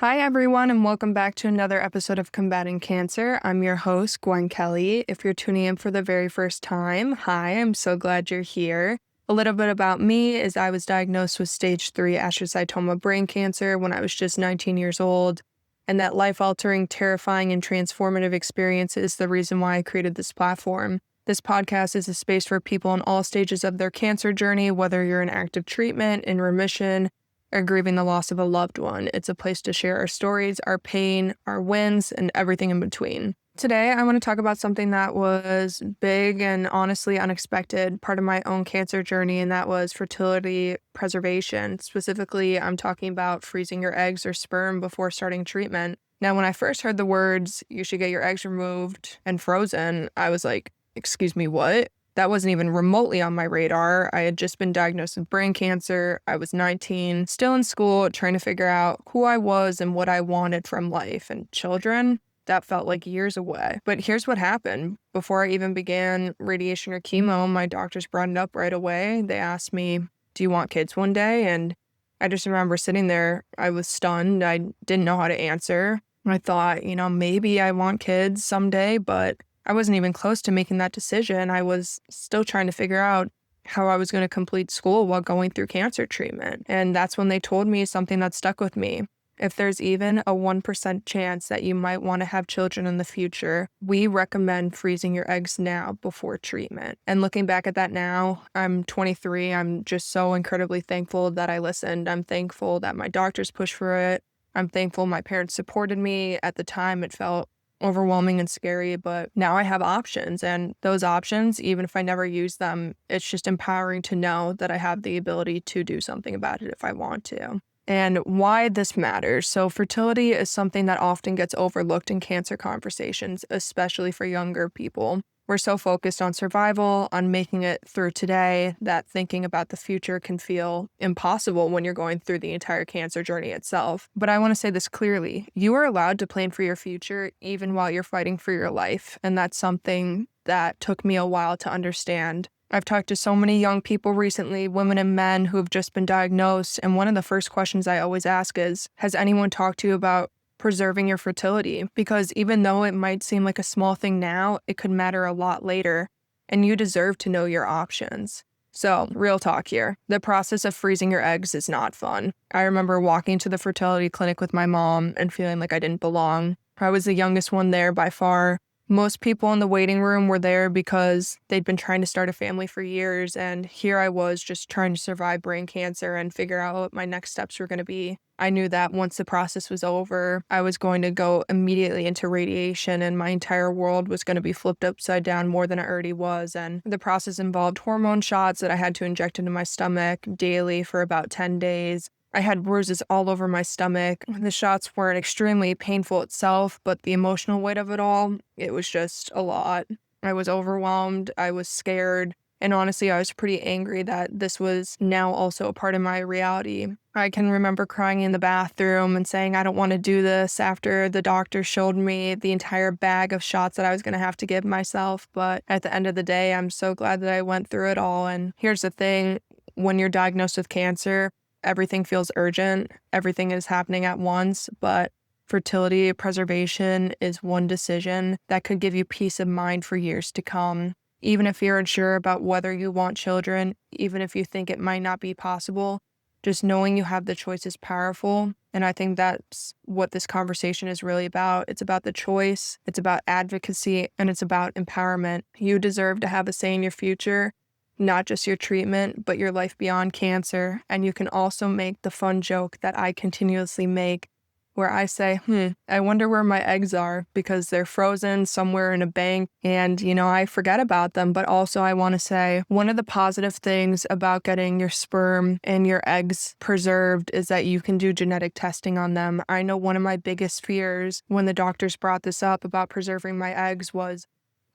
Hi, everyone, and welcome back to another episode of Combating Cancer. I'm your host, Gwen Kelly. If you're tuning in for the very first time, hi, I'm so glad you're here. A little bit about me is I was diagnosed with stage 3 astrocytoma brain cancer when I was just 19 years old, and that life-altering, terrifying, and transformative experience is the reason why I created this platform. This podcast is a space for people in all stages of their cancer journey, whether you're in active treatment, in remission, or grieving the loss of a loved one. It's a place to share our stories, our pain, our wins, and everything in between. Today, I want to talk about something that was big and honestly unexpected, part of my own cancer journey, and that was fertility preservation. Specifically, I'm talking about freezing your eggs or sperm before starting treatment. Now, when I first heard the words, you should get your eggs removed and frozen, I was like, excuse me, what? That wasn't even remotely on my radar. I had just been diagnosed with brain cancer. I was 19, still in school, trying to figure out who I was and what I wanted from life. And children, that felt like years away. But here's what happened. Before I even began radiation or chemo, my doctors brought it up right away. They asked me, do you want kids one day? And I just remember sitting there. I was stunned. I didn't know how to answer. I thought, maybe I want kids someday, but I wasn't even close to making that decision. I was still trying to figure out how I was going to complete school while going through cancer treatment. And that's when they told me something that stuck with me. If there's even a 1% chance that you might want to have children in the future, we recommend freezing your eggs now before treatment. And looking back at that now, I'm 23. I'm just so incredibly thankful that I listened. I'm thankful that my doctors pushed for it. I'm thankful my parents supported me. At the time, it felt overwhelming and scary, but now I have options, and those options, even if I never use them, it's just empowering to know that I have the ability to do something about it if I want to. And why this matters. So fertility is something that often gets overlooked in cancer conversations, especially for younger people. We're so focused on survival, on making it through today, that thinking about the future can feel impossible when you're going through the entire cancer journey itself. But I want to say this clearly. You are allowed to plan for your future even while you're fighting for your life. And that's something that took me a while to understand. I've talked to so many young people recently, women and men who have just been diagnosed. And one of the first questions I always ask is, has anyone talked to you about preserving your fertility? Because even though it might seem like a small thing now, it could matter a lot later, and you deserve to know your options. So, real talk here. The process of freezing your eggs is not fun. I remember walking to the fertility clinic with my mom and feeling like I didn't belong. I was the youngest one there by far. Most people in the waiting room were there because they'd been trying to start a family for years, and here I was just trying to survive brain cancer and figure out what my next steps were going to be. I knew that once the process was over, I was going to go immediately into radiation, and my entire world was going to be flipped upside down more than it already was. And the process involved hormone shots that I had to inject into my stomach daily for about 10 days. I had bruises all over my stomach. The shots weren't extremely painful itself, but the emotional weight of it all, it was just a lot. I was overwhelmed. I was scared. And honestly, I was pretty angry that this was now also a part of my reality. I can remember crying in the bathroom and saying, I don't want to do this, after the doctor showed me the entire bag of shots that I was going to have to give myself. But at the end of the day, I'm so glad that I went through it all. And here's the thing, when you're diagnosed with cancer, everything feels urgent. Everything is happening at once, but fertility preservation is one decision that could give you peace of mind for years to come. Even if you're unsure about whether you want children, even if you think it might not be possible, just knowing you have the choice is powerful. And I think that's what this conversation is really about. It's about the choice, it's about advocacy, and it's about empowerment. You deserve to have a say in your future, not just your treatment, but your life beyond cancer. And you can also make the fun joke that I continuously make, where I say, I wonder where my eggs are, because they're frozen somewhere in a bank and, I forget about them. But also I want to say one of the positive things about getting your sperm and your eggs preserved is that you can do genetic testing on them. I know one of my biggest fears when the doctors brought this up about preserving my eggs was,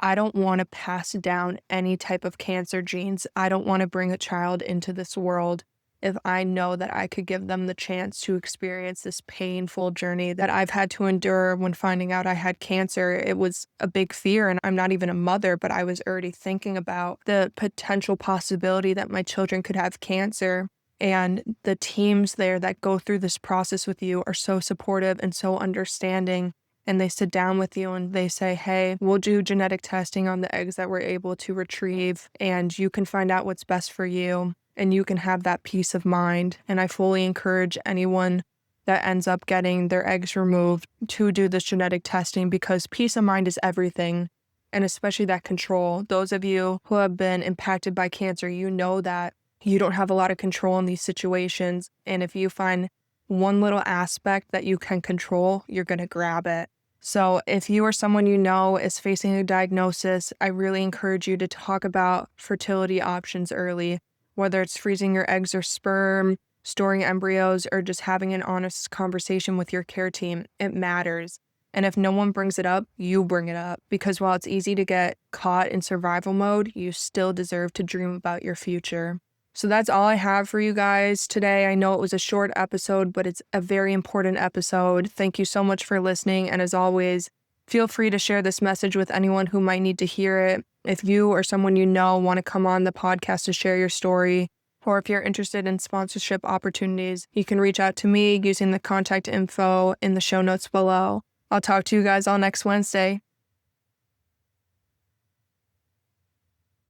I don't want to pass down any type of cancer genes. I don't want to bring a child into this world if I know that I could give them the chance to experience this painful journey that I've had to endure when finding out I had cancer. It was a big fear, and I'm not even a mother, but I was already thinking about the potential possibility that my children could have cancer. And the teams there that go through this process with you are so supportive and so understanding. And they sit down with you and they say, hey, we'll do genetic testing on the eggs that we're able to retrieve, and you can find out what's best for you, and you can have that peace of mind. And I fully encourage anyone that ends up getting their eggs removed to do this genetic testing, because peace of mind is everything. And especially that control. Those of you who have been impacted by cancer, you know that you don't have a lot of control in these situations. And if you find one little aspect that you can control, you're going to grab it. So if you or someone you know is facing a diagnosis, I really encourage you to talk about fertility options early, whether it's freezing your eggs or sperm, storing embryos, or just having an honest conversation with your care team. It matters. And if no one brings it up, you bring it up, because while it's easy to get caught in survival mode, you still deserve to dream about your future. So that's all I have for you guys today. I know it was a short episode, but it's a very important episode. Thank you so much for listening. And as always, feel free to share this message with anyone who might need to hear it. If you or someone you know want to come on the podcast to share your story, or if you're interested in sponsorship opportunities, you can reach out to me using the contact info in the show notes below. I'll talk to you guys all next Wednesday.